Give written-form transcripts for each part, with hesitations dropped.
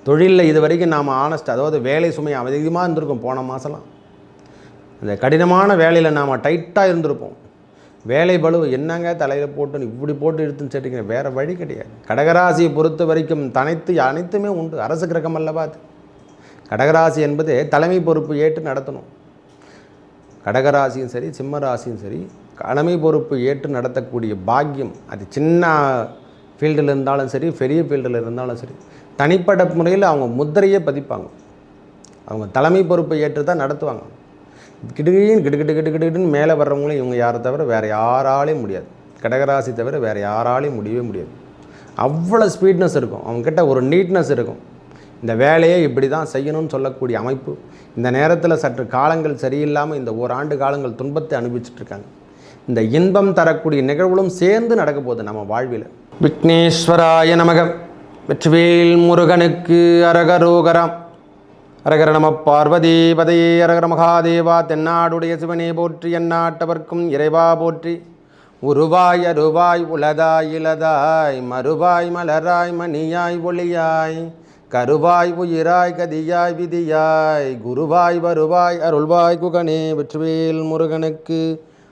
தொழிலில் இது வரைக்கும் நாம் ஆனஸ்ட், அதாவது வேலை சுமை அதிகமாக இருந்திருக்கும். போன மாதம்லாம் அந்த கடினமான வேலையில் நாம் டைட்டாக இருந்திருப்போம். வேலை பளு என்னங்க தலையில் போட்டு இப்படி போட்டு இழுத்துன்னு செட்டிக்கிறேன், வேறு வழி கிடையாது. கடகராசியை பொறுத்த வரைக்கும் அனைத்துமே உண்டு. அரசு கிரகம் அல்லவா அது. கடகராசி என்பது தலைமை பொறுப்பு ஏற்று நடத்தணும். கடகராசியும் சரி சிம்ம ராசியும் சரி தலைமை பொறுப்பு ஏற்று நடத்தக்கூடிய பாக்கியம், அது சின்ன ஃபீல்டில் இருந்தாலும் சரி பெரிய ஃபீல்டில் இருந்தாலும் சரி தனிப்பட்ட முறையில் அவங்க முத்திரையே பதிப்பாங்க. அவங்க தலைமை பொறுப்பை ஏற்று தான் நடத்துவாங்க. கிடுகிட்டுன்னு மேலே வர்றவங்களும் இவங்க யாரை தவிர வேறு யாராலையும் முடியாது. கடகராசி தவிர வேறு யாராலையும் முடியவே முடியாது. அவ்வளோ ஸ்பீட்னஸ் இருக்கும் அவங்கக்கிட்ட, ஒரு நீட்னஸ் இருக்கும். இந்த வேலையை இப்படி தான் செய்யணும்னு சொல்லக்கூடிய அமைப்பு. இந்த நேரத்தில் சற்று காலங்கள் சரியில்லாமல் இந்த ஓராண்டு காலங்கள் துன்பத்தை அனுபவிச்சுட்ருக்காங்க. இந்த இன்பம் தரக்கூடிய நிகழ்வுகளும் சேர்ந்து நடக்க போகுது நம்ம வாழ்வில். விக்னேஸ்வராய நமக. வெற்றிவேல் முருகனுக்கு அரகரோகராம். அரகர நம பார்வதி பதையே. அரகர மகாதேவா. தென்னாடுடைய சிவனே போற்றி, எந்நாட்டவர்க்கும் இறைவா போற்றி. உருவாய் அருவாய் உலதாய் இலதாய் மறுவாய் மலராய் மணியாய் ஒளியாய் கருவாய் உயிராய் கதியாய் விதியாய் குருவாய் வருவாய் அருள்வாய் குகனே. வெற்றிவேல் முருகனுக்கு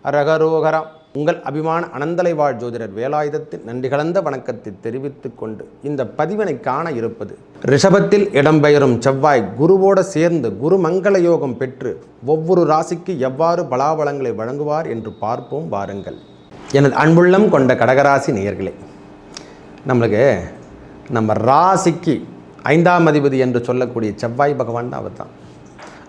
அரகரோகராம். உங்கள் அபிமான அனந்தலைவாழ் ஜோதிடர் வேலாயுதத்தின் நன்றி கலந்த வணக்கத்தை தெரிவித்து கொண்டு இந்த பதிவினை காண இருப்பது, ரிஷபத்தில் இடம்பெயரும் செவ்வாய் குருவோடு சேர்ந்து குரு மங்கள யோகம் பெற்று ஒவ்வொரு ராசிக்கு எவ்வாறு பலாபலங்களை வழங்குவார் என்று பார்ப்போம் வாருங்கள். எனது அன்புள்ளம் கொண்ட கடகராசி நேயர்களே, நம்ம ராசிக்கு 5ஆம் அதிபதி என்று சொல்லக்கூடிய செவ்வாய் பகவான் தான் அவர் தான்.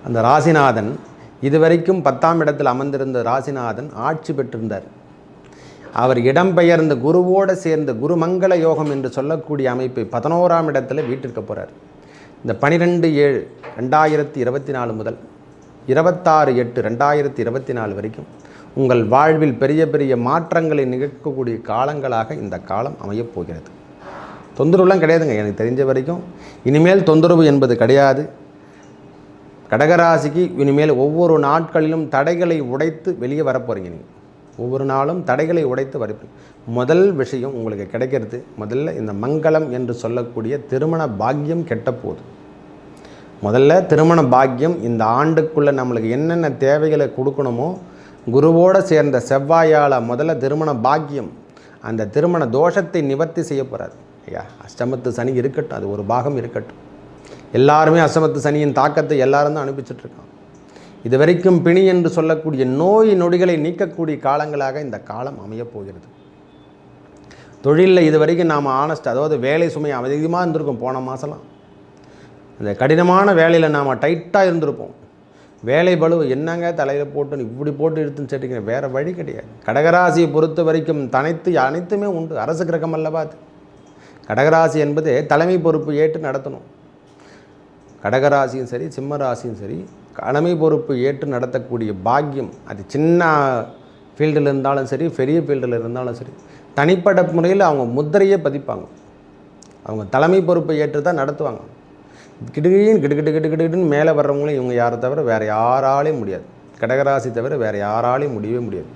அந்த ராசிநாதன் இதுவரைக்கும் 10ஆம் இடத்தில் அமர்ந்திருந்த ராசிநாதன் ஆட்சி பெற்றிருந்தார். அவர் இடம்பெயர்ந்த குருவோடு சேர்ந்த குருமங்கள யோகம் என்று சொல்லக்கூடிய அமைப்பை 11ஆம் இடத்துல வீட்டிற்கு போகிறார். இந்த 12/7/2024 முதல் 26/8/2024 வரைக்கும் உங்கள் வாழ்வில் பெரிய பெரிய மாற்றங்களை நிகழ்க்கக்கூடிய காலங்களாக இந்த காலம் அமையப் போகிறது. தொந்தரவுலாம் கிடையாதுங்க. எனக்கு தெரிஞ்ச வரைக்கும் இனிமேல் தொந்தரவு என்பது கிடையாது. கடகராசிக்கு இனிமேல் ஒவ்வொரு நாட்களிலும் தடைகளை உடைத்து வெளியே வரப்போகிறீங்க. நீங்கள் ஒவ்வொரு நாளும் தடைகளை உடைத்து வரப்போறீங்க. முதல் விஷயம் உங்களுக்கு கிடைக்கிறது, முதல்ல இந்த மங்களம் என்று சொல்லக்கூடிய திருமண பாக்கியம் கெட்ட போகுது. முதல்ல திருமண பாக்கியம் இந்த ஆண்டுக்குள்ளே நம்மளுக்கு என்னென்ன தேவைகளை கொடுக்கணுமோ குருவோடு சேர்ந்த செவ்வாயால் முதல்ல திருமண பாக்கியம், அந்த திருமண தோஷத்தை நிவர்த்தி செய்ய போகிறார். ஐயா, அஷ்டமத்து சனி இருக்கட்டும், அது ஒரு பாகம் இருக்கட்டும். எல்லாருமே அஷ்டமத்து சனியின் தாக்கத்தை எல்லாரும் தான் அனுப்பிச்சிட்ருக்காங்க. இது வரைக்கும் பிணி என்று சொல்லக்கூடிய நோய் நொடிகளை நீக்கக்கூடிய காலங்களாக இந்த காலம் அமையப் போகிறது. தொழிலில் இது வரைக்கும் நாம் ஆனஸ்ட், அதாவது வேலை சுமை அதிகமாக இருந்திருக்கும். போன மாதம்லாம் அந்த கடினமான வேலையில் நாம் டைட்டாக இருந்திருப்போம். வேலை பளு என்னங்க தலையில் போட்டு இப்படி போட்டு இழுத்துன்னு செட்டிக்கிறேன், வேறு வழி கிடையாது. கடகராசியை பொறுத்த வரைக்கும் அனைத்துமே உண்டு. அரசு கிரகம் அல்லவா அது. கடகராசி என்பது தலைமை பொறுப்பு ஏற்று நடத்தணும். கடகராசியும் சரி சிம்ம ராசியும் சரி தலைமை பொறுப்பு ஏற்று நடத்தக்கூடிய பாக்கியம், அது சின்ன ஃபீல்டில் இருந்தாலும் சரி பெரிய ஃபீல்டில் இருந்தாலும் சரி தனிப்பட்ட முறையில் அவங்க முத்திரையே பதிப்பாங்க. அவங்க தலைமை பொறுப்பை ஏற்று தான் நடத்துவாங்க. கிடுகிட்டுன்னு மேலே வர்றவங்களும் இவங்க யாரை தவிர வேறு யாராலையும் முடியாது. கடகராசி தவிர வேறு யாராலையும் முடியவே முடியாது.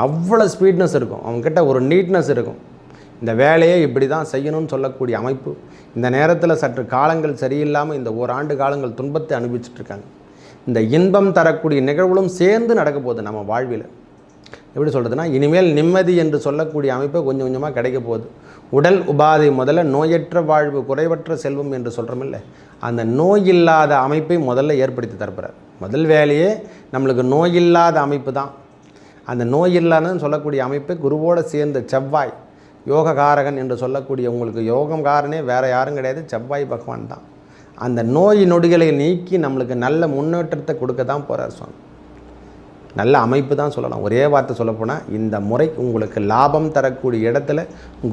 அவ்வளோ ஸ்பீட்னஸ் இருக்கும் அவங்கக்கிட்ட, ஒரு நீட்னஸ் இருக்கும். இந்த வேலையை இப்படி தான் செய்யணும்னு சொல்லக்கூடிய அமைப்பு. இந்த நேரத்தில் சற்று காலங்கள் சரியில்லாமல் இந்த ஓராண்டு காலங்கள் துன்பத்தை அனுபவிச்சுட்ருக்காங்க. இந்த இன்பம் தரக்கூடிய நிகழ்வுகளும் சேர்ந்து நடக்க போகுது நம்ம வாழ்வில். எப்படி சொல்கிறதுனா, இனிமேல் நிம்மதி என்று சொல்லக்கூடிய அமைப்பை கொஞ்சம் கொஞ்சமாக கிடைக்க போகுது. உடல் உபாதை முதல்ல நோயற்ற வாழ்வு குறைவற்ற செல்வம் என்று சொல்கிறோமில்ல, அந்த நோய் இல்லாத அமைப்பை முதல்ல ஏற்படுத்தி தரப்படுறார். முதல் வேலையே நம்மளுக்கு நோய் இல்லாத அமைப்பு தான். அந்த நோய் இல்லாதன்னு சொல்லக்கூடிய அமைப்பை குருவோடு சேர்ந்த செவ்வாய் யோககாரகன் என்று சொல்லக்கூடிய, உங்களுக்கு யோகக்காரனே வேறு யாரும் கிடையாது, செவ்வாய் பகவான் தான். அந்த நோய் நொடிகளை நீக்கி நம்மளுக்கு நல்ல முன்னேற்றத்தை கொடுக்க தான் போகிறார் சுவாமி. நல்ல அமைப்பு தான் சொல்லலாம். ஒரே வார்த்தை சொல்லப்போனால், இந்த முறை உங்களுக்கு லாபம் தரக்கூடிய இடத்துல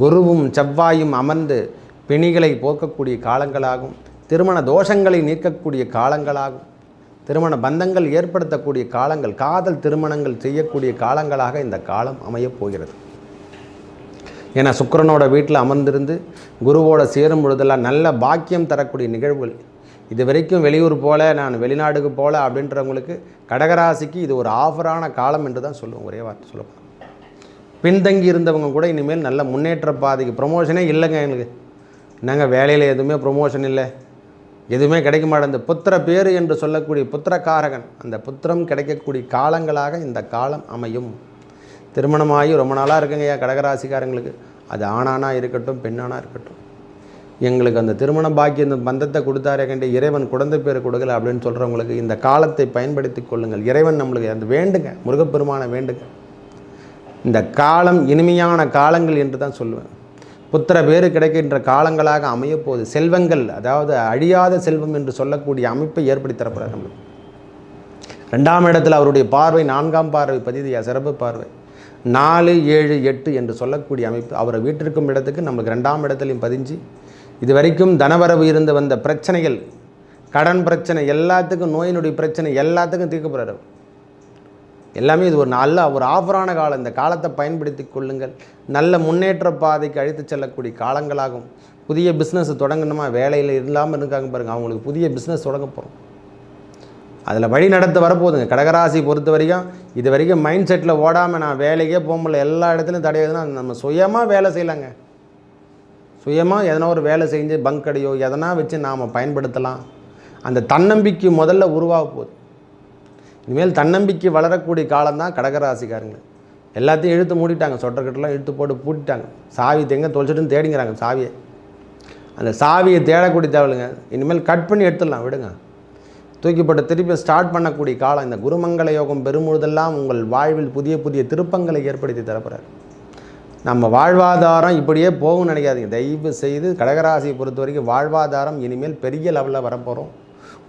குருவும் செவ்வாயும் அமர்ந்து பிணிகளை போக்கக்கூடிய காலங்களாகும், திருமண தோஷங்களை நீக்கக்கூடிய காலங்களாகும், திருமண பந்தங்கள் ஏற்படுத்தக்கூடிய காலங்கள், காதல் திருமணங்கள் செய்யக்கூடிய காலங்களாக இந்த காலம் அமையப் போகிறது. ஏன்னா சுக்கிரனோட வீட்டில் அமர்ந்திருந்து குருவோட சேரும் பொழுதெல்லாம் நல்ல பாக்கியம் தரக்கூடிய நிகழ்வுகள். இது வரைக்கும் வெளியூர் போல், நான் வெளிநாடுக்கு போல் அப்படின்றவங்களுக்கு கடகராசிக்கு இது ஒரு ஆஃபரான காலம் என்று தான் சொல்லுவோம். ஒரே வார்த்தை சொல்லப்போம். பின்தங்கி இருந்தவங்க கூட இனிமேல் நல்ல முன்னேற்ற பாதைக்கு, ப்ரொமோஷனே இல்லைங்க எங்களுக்கு, என்னங்க வேலையில் எதுவுமே ப்ரொமோஷன் இல்லை, எதுவுமே கிடைக்க மாட்டேன். இந்த புத்திர பேரு என்று சொல்லக்கூடிய புத்திரக்காரகன், அந்த புத்திரம் கிடைக்கக்கூடிய காலங்களாக இந்த காலம் அமையும். திருமணமாகி ரொம்ப நாளாக இருக்குங்கய்யா கடகராசிக்காரங்களுக்கு, அது ஆணானா இருக்கட்டும் பெண்ணானா இருக்கட்டும், எங்களுக்கு அந்த திருமண பாக்கி இந்த பந்தத்தை கொடுத்தாரே கண்டு இறைவன் குழந்தை பேர் கொடுக்கல அப்படின்னு சொல்கிறவங்களுக்கு இந்த காலத்தை பயன்படுத்தி கொள்ளுங்கள். இறைவன் நம்மளுக்கு அந்த வேண்டுங்க, முருகப்பெருமானை வேண்டுங்க. இந்த காலம் இனிமையான காலங்கள் என்று தான் சொல்லுவேன். புத்திர பேறு கிடைக்கின்ற காலங்களாக அமையப்போகுது. செல்வங்கள், அதாவது அழியாத செல்வம் என்று சொல்லக்கூடிய அமைப்பை ஏற்படுத்தி தரப்படுறார் நம்மளுக்கு. 2ஆம் இடத்தில் அவருடைய பார்வை 4ஆம் பார்வை பதிதியா, சிறப்பு பார்வை 4, 7, 8 என்று சொல்லக்கூடிய அமைப்பு. அவரை வீட்டிற்கும் இடத்துக்கு நம்மளுக்கு 2ஆம் இடத்துலையும் பதிஞ்சு இது வரைக்கும் தனவரவு இருந்து வந்த பிரச்சனைகள், கடன் பிரச்சனை எல்லாத்துக்கும், நோய் நொடி பிரச்சனை எல்லாத்துக்கும் தீர்க்க போகிறார். எல்லாமே இது ஒரு நல்ல ஒரு ஆஃபரான காலம். இந்த காலத்தை பயன்படுத்தி கொள்ளுங்கள். நல்ல முன்னேற்ற பாதைக்கு அழைத்து செல்லக்கூடிய காலங்களாகும். புதிய பிஸ்னஸ் தொடங்கணுமா, வேலையில் இல்லாமல் இருக்காங்க பாருங்கள், அவங்களுக்கு புதிய பிஸ்னஸ் தொடங்க போகிறோம். அதில் வழி நடத்த வரப்போகுதுங்க. கடகராசி பொறுத்த வரைக்கும் இது வரைக்கும் மைண்ட் செட்டில் ஓடாமல் நான் வேலைக்கே போக முடியல, எல்லா இடத்துலையும் தடையாதுன்னா நம்ம சுயமாக வேலை செய்யலாங்க. சுயமாக எதனா ஒரு வேலை செஞ்சு பங்க் அடையோ எதனா வச்சு நாம் பயன்படுத்தலாம். அந்த தன்னம்பிக்கை முதல்ல உருவாக போகுது. இனிமேல் தன்னம்பிக்கை வளரக்கூடிய காலம்தான் கடகராசிக்காரங்க. எல்லாத்தையும் இழுத்து மூடிட்டாங்க, சொட்டர்கட்டெல்லாம் இழுத்து போட்டு பூட்டிட்டாங்க. சாவி தெங்க தொலைச்சிட்டுன்னு தேடிங்கிறாங்க சாவியை. அந்த சாவியை தேடக்கூடிய தேவையில்லைங்க, இனிமேல் கட் பண்ணி எடுத்துடலாம், விடுங்க. தூக்கிப்பட்டு திருப்பி ஸ்டார்ட் பண்ணக்கூடிய காலம். இந்த குருமங்கள யோகம் பெரும்பொழுதெல்லாம் உங்கள் வாழ்வில் புதிய புதிய திருப்பங்களை ஏற்படுத்தி தரப்படுறார். நம்ம வாழ்வாதாரம் இப்படியே போகும்னு நினைக்காதீங்க. தயவு செய்து கடகராசியை பொறுத்த வரைக்கும் வாழ்வாதாரம் இனிமேல் பெரிய லெவலில் வரப்போகிறோம்.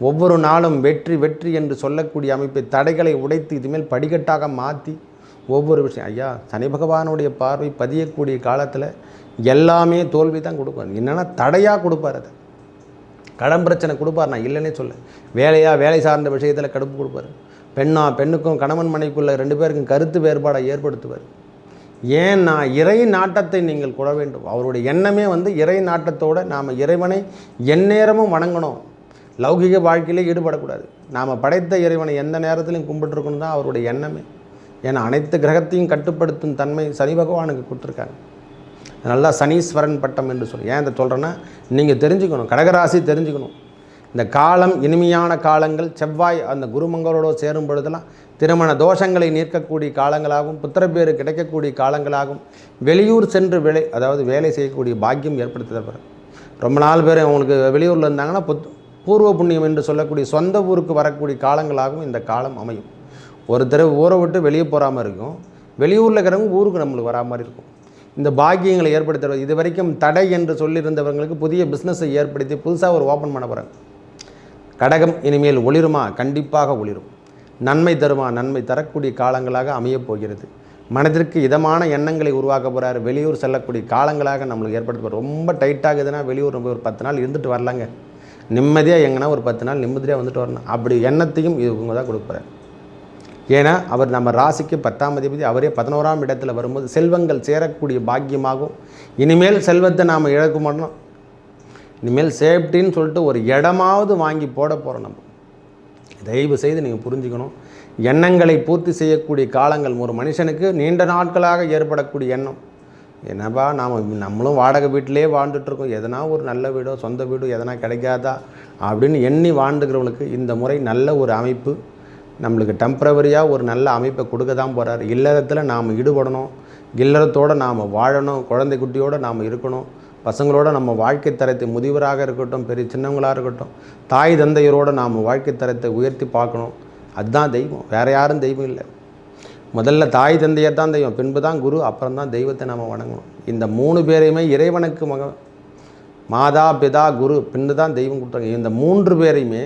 ஒவ்வொரு நாளும் வெற்றி வெற்றி என்று சொல்லக்கூடிய அமைப்பை தடைகளை உடைத்து இதுமேல் படிக்கட்டாக மாற்றி ஒவ்வொரு விஷயம். ஐயா சனி பகவானுடைய பார்வை பதியக்கூடிய காலத்தில் எல்லாமே தோல்வி தான் கொடுப்பார். என்னென்னா தடையாக கொடுப்பார். அதை கடன் பிரச்சனை கொடுப்பார், நான் இல்லைன்னே சொல்ல. வேலை சார்ந்த விஷயத்தில் கடுப்பு கொடுப்பார். பெண்ணுக்கும் கணவன் மனைக்குள்ள 2 பேருக்கும் கருத்து வேறுபாடை ஏற்படுத்துவார். ஏன்னா இறை நாட்டத்தை நீங்கள் கொட வேண்டும். அவருடைய எண்ணமே இறை நாட்டத்தோடு நாம் இறைவனை எந்நேரமும் வணங்கணும். லௌகிக வாழ்க்கையிலே ஈடுபடக்கூடாது. நாம் படைத்த இறைவனை எந்த நேரத்திலையும் கும்பிட்டுருக்கணும் தான் அவருடைய எண்ணமே. ஏன்னா அனைத்து கிரகத்தையும் கட்டுப்படுத்தும் தன்மை சனி பகவானுக்கு கொடுத்துருக்காங்க. நல்லா சனீஸ்வரன் பட்டம் என்று சொல்லி ஏன் இதை சொல்கிறேன்னா, நீங்கள் தெரிஞ்சுக்கணும், கடகராசி தெரிஞ்சுக்கணும். இந்த காலம் இனிமையான காலங்கள். செவ்வாய் அந்த குருமங்களோடு சேரும் பொழுதெல்லாம் திருமண தோஷங்களை நீக்கக்கூடிய காலங்களாகும், புத்திரப்பேறு கிடைக்கக்கூடிய காலங்களாகும். வெளியூர் சென்று வேலை செய்யக்கூடிய பாக்கியம் ஏற்படுத்தி தருவார். ரொம்ப நாள் பேர் அவங்களுக்கு வெளியூரில் இருந்தாங்கன்னா பூர்வ புண்ணியம் என்று சொல்லக்கூடிய சொந்த ஊருக்கு வரக்கூடிய காலங்களாகவும் இந்த காலம் அமையும். ஒரு தடவை ஊரை விட்டு வெளியே போகாமல் இருக்கும், வெளியூரில் இருக்கிறவங்க ஊருக்கு நம்மளுக்கு வரா மாதிரி இருக்கும். இந்த பாக்கியங்களை ஏற்படுத்துவது இது வரைக்கும் தடை என்று சொல்லியிருந்தவர்களுக்கு புதிய பிஸ்னஸை ஏற்படுத்தி புதுசாக ஒரு ஓப்பன் பண்ண போகிறாங்க. கடகம் இனிமேல் ஒளிருமா? கண்டிப்பாக ஒளிரும். நன்மை தருமா? நன்மை தரக்கூடிய காலங்களாக அமையப் போகிறது. மனதிற்கு இதமான எண்ணங்களை உருவாக்க போகிறார். வெளியூர் செல்லக்கூடிய காலங்களாக நம்மளுக்கு ஏற்படுத்த. ரொம்ப டைட்டாகுதுன்னா வெளியூர் நம்ம ஒரு 10 நாள் இருந்துட்டு வரலாங்க. நிம்மதியாக எங்கன்னா ஒரு 10 நாள் நிம்மதியாக வந்துட்டு வரணும். அப்படி எண்ணத்தையும் இவங்க தான் கொடுக்குறார். ஏன்னா அவர் நம்ம ராசிக்கு 10ஆம் அதிபதி, அவரே 11ஆம் இடத்துல வரும்போது செல்வங்கள் சேரக்கூடிய பாக்கியமாகும். இனிமேல் செல்வத்தை நாம் இழக்க மாட்டோம். இனிமேல் சேஃப்டின்னு சொல்லிட்டு ஒரு இடமாவது வாங்கி போட போகிறோம். நம்ம தயவு செய்து நீங்கள் புரிஞ்சுக்கணும். எண்ணங்களை பூர்த்தி செய்யக்கூடிய காலங்கள். ஒரு மனுஷனுக்கு நீண்ட நாட்களாக ஏற்படக்கூடிய எண்ணம் என்னப்பா, நம்மளும் வாடகை வீட்டிலே வாழ்ந்துட்டுருக்கோம், எதனா ஒரு நல்ல வீடோ சொந்த வீடோ எதனா கிடைக்காதா அப்படின்னு எண்ணி வாழ்ந்துக்கிறவங்களுக்கு இந்த முறை நல்ல ஒரு அமைப்பு நம்மளுக்கு டெம்பரவரியாக ஒரு நல்ல அமைப்பை கொடுக்க தான் போகிறார். இல்லறத்தில் நாம் ஈடுபடணும், இல்லறத்தோடு நாம் வாழணும், குழந்தை குட்டியோடு நாம் இருக்கணும், பசங்களோட நம்ம வாழ்க்கை தரத்தை முதியவராக இருக்கட்டும் பெரிய சின்னவங்களாக இருக்கட்டும் தாய் தந்தையரோடு நாம் வாழ்க்கை தரத்தை உயர்த்தி பார்க்கணும். அதுதான் தெய்வம், வேறு யாரும் தெய்வம் இல்லை. முதல்ல தாய் தந்தையர் தான் தெய்வம், பின்பு தான் குரு, அப்புறம் தான் தெய்வத்தை நாம் வணங்கணும். இந்த 3 பேரையுமே இறைவனுக்கு மாதா பிதா குரு பின்பு தான் தெய்வம் கொடுத்தாங்க. இந்த 3 பேரையுமே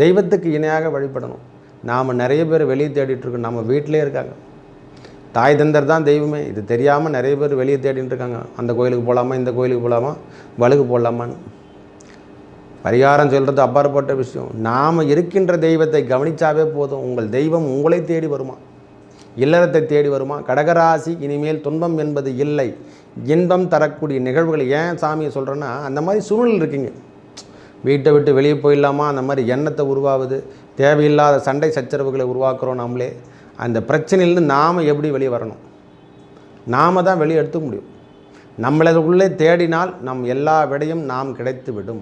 தெய்வத்துக்கு இணையாக வழிபடணும். நாம் நிறைய பேர் வெளியே தேடிட்டுருக்கோம், நம்ம வீட்டிலே இருக்காங்க. தாய் தந்தர் தான் தெய்வமே, இது தெரியாமல் நிறைய பேர் வெளியே தேடிட்டு இருக்காங்க. அந்த கோயிலுக்கு போகலாமா, இந்த கோயிலுக்கு போகலாமா, வலுக்கு போடலாமான்னு. பரிகாரம் சொல்கிறது அப்பாற்பட்ட விஷயம். நாம் இருக்கின்ற தெய்வத்தை கவனித்தாவே போதும். உங்கள் தெய்வம் உங்களை தேடி வருமா, இல்லறத்தை தேடி வருமா. கடகராசி இனிமேல் துன்பம் என்பது இல்லை, இன்பம் தரக்கூடிய நிகழ்வுகள். ஏன் சாமியை சொல்கிறேன்னா, அந்த மாதிரி சூழ்நிலை இருக்கீங்க. வீட்டை விட்டு வெளியே போயிடலாமா, அந்த மாதிரி எண்ணத்தை உருவாகுது. தேவையில்லாத சண்டை சச்சரவுகளை உருவாக்குறோம் நம்மளே. அந்த பிரச்சனையிலேருந்து நாம் எப்படி வெளியே வரணும், நாம் தான் வெளியே எடுத்துக்க முடியும். நம்மளதுக்குள்ளே தேடினால் நம் எல்லா விடையும் நாம் கிடைத்து விடும்.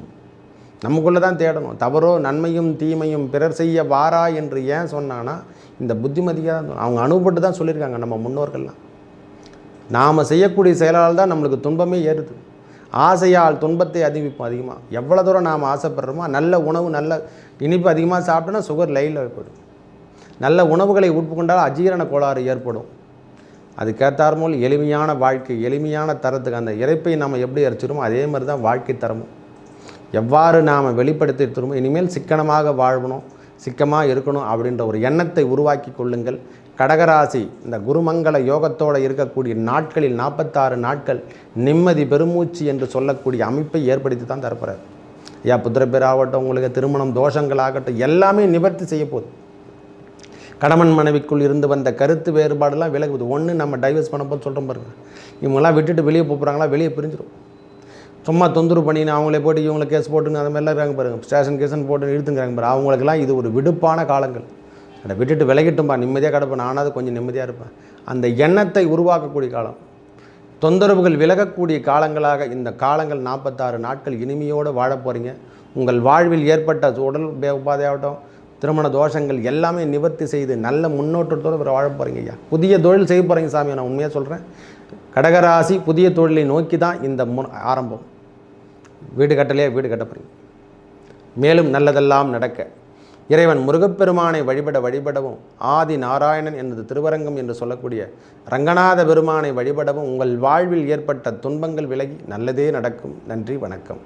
நமக்குள்ளே தான் தேடணும். தவறோ நன்மையும் தீமையும் பிறர் செய்ய வாரா என்று ஏன் சொன்னான்னா, இந்த புத்திமதியாக தான் அவங்க அனுபவப்பட்டு தான் சொல்லியிருக்காங்க நம்ம முன்னோர்கள்லாம். நாம் செய்யக்கூடிய செயலால் தான் நம்மளுக்கு துன்பமே ஏறுது. ஆசையால் துன்பத்தை அதிகரிப்போம். அதிகமாக எவ்வளோ தூரம் நாம் ஆசைப்படுறோமோ, நல்ல உணவு நல்ல இனிப்பு அதிகமாக சாப்பிட்டோன்னா சுகர் லைனில் ஏற்படும். நல்ல உணவுகளை உட்கொண்டால் அஜீரண கோளாறு ஏற்படும். அதுக்கேற்றாற்போல் எளிமையான வாழ்க்கை, எளிமையான தரத்துக்கு அந்த இறைப்பை நாம் எப்படி அரைச்சிடுமோ அதே மாதிரி தான் வாழ்க்கை தரமும். எவ்வாறு நாம் வெளிப்படுத்திட்டுமோ இனிமேல் சிக்கனமாக வாழணும், சிக்கமாக இருக்கணும் அப்படின்ற ஒரு எண்ணத்தை உருவாக்கி கொள்ளுங்கள். கடகராசி இந்த குருமங்கள யோகத்தோடு இருக்கக்கூடிய நாட்களில் 46 நாட்கள் நிம்மதி பெருமூச்சு என்று சொல்லக்கூடிய அமைப்பை ஏற்படுத்தி தான் தரப்படுறார். புத்திரப்பேர் ஆகட்டும், உங்களுக்கு திருமணம் தோஷங்கள் ஆகட்டும், எல்லாமே நிவர்த்தி செய்ய போகுது. கணவன் மனைவிக்குள் இருந்து வந்த கருத்து வேறுபாடெல்லாம் விலகுது. ஒன்று நம்ம டைவர்ஸ் பண்ண போது சொல்கிறோம் பாருங்கள், இவங்கெல்லாம் விட்டுட்டு வெளியே போகிறாங்களா, வெளியே பிரிஞ்சிடும். சும்மா தொந்தரவு பண்ணின்னு அவங்களே போட்டு இவங்களை கேஸ் போட்டுன்னு அந்த மாதிரிலாம் இருக்காங்க பாருங்கள், ஸ்டேஷன் கேஸன் போட்டு இழுத்துங்கிறாங்க பாருங்கள். அவங்களுக்கெல்லாம் இது ஒரு விடுப்பான காலங்கள். அதை விட்டுட்டு விலகிட்டும்பா, நிம்மதியாக கிடப்பேன், நானாவது கொஞ்சம் நிம்மதியாக இருப்பேன். அந்த எண்ணத்தை உருவாக்கக்கூடிய காலம், தொந்தரவுகள் விலகக்கூடிய காலங்களாக இந்த காலங்கள் 46 நாட்கள் இனிமையோடு வாழ போகிறீங்க. உங்கள் வாழ்வில் ஏற்பட்ட உடல் உபாதையாகட்டும், திருமண தோஷங்கள் எல்லாமே நிவர்த்தி செய்து நல்ல முன்னோட்டத்தோடு வாழ போகிறீங்க ஐயா. புதிய தொழில் செய்ய போகிறீங்க சாமி, நான் உண்மையாக சொல்கிறேன். கடகராசி புதிய தொழிலை நோக்கி தான் இந்த ஆரம்பம். வீடு கட்டலையே, வீடு கட்ட போகிறீங்க. மேலும் நல்லதெல்லாம் நடக்க இறைவன் முருகப்பெருமானை வழிபடவும், ஆதி நாராயணன் என்பது திருவரங்கம் என்று சொல்லக்கூடிய ரங்கநாத பெருமானை வழிபடவும் உங்கள் வாழ்வில் ஏற்பட்ட துன்பங்கள் விலகி நல்லதே நடக்கும். நன்றி, வணக்கம்.